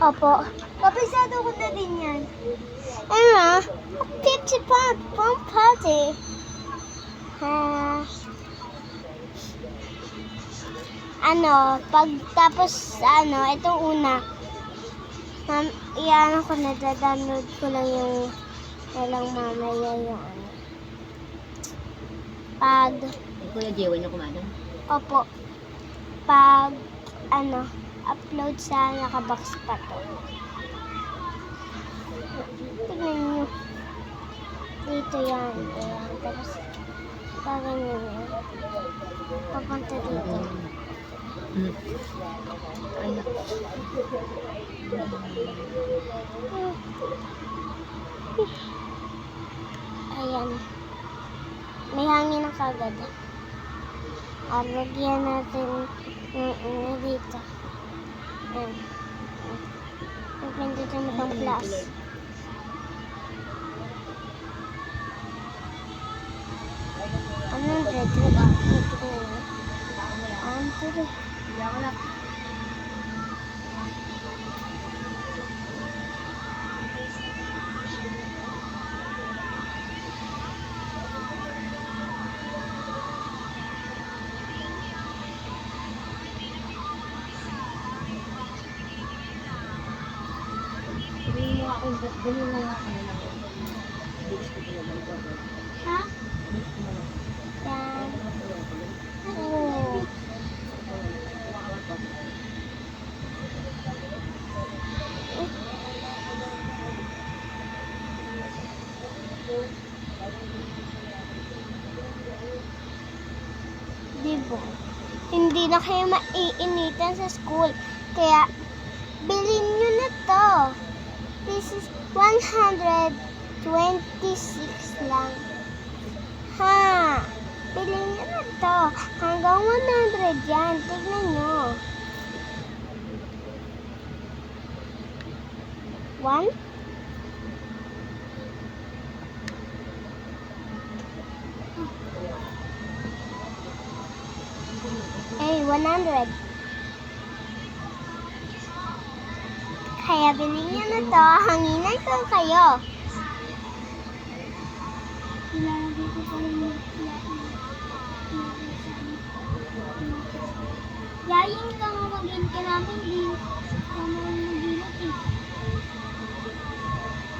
Opo. Kapisado ko na din yan. Ano? 50 pound pang pati. Pagtapos, itong una, iyan ko na, download ko lang yung, mamaya yung, pag, Kuya Jewan yung kumadang. opo, pag, upload sa nakabox pa to. Tignan nyo. Dito yan. Ayan. Tapos, gaganyan yan. Papunta dito. Ay, naku. Ayan. May hangin na kagad. Lagyan natin yung dito. Ayan. Pagpindutin mo itong plus. Anong red? Sabihin mo ako, ganyan lang ako na lang. Ha? Yan. Oh. Diba? Hindi na kayo maiinitan sa school. Kaya, bilhin nyo na to. This is 126 lang. Ha? Bilhin nyo na to. Hanggang 100 yan. Tignan nyo. 1? Hey, 100. Kaya bilhin nyo na to. Hanginan ko kayo. Yayin ka nga mag-in ka namin. Di ka naman mag-inot eh.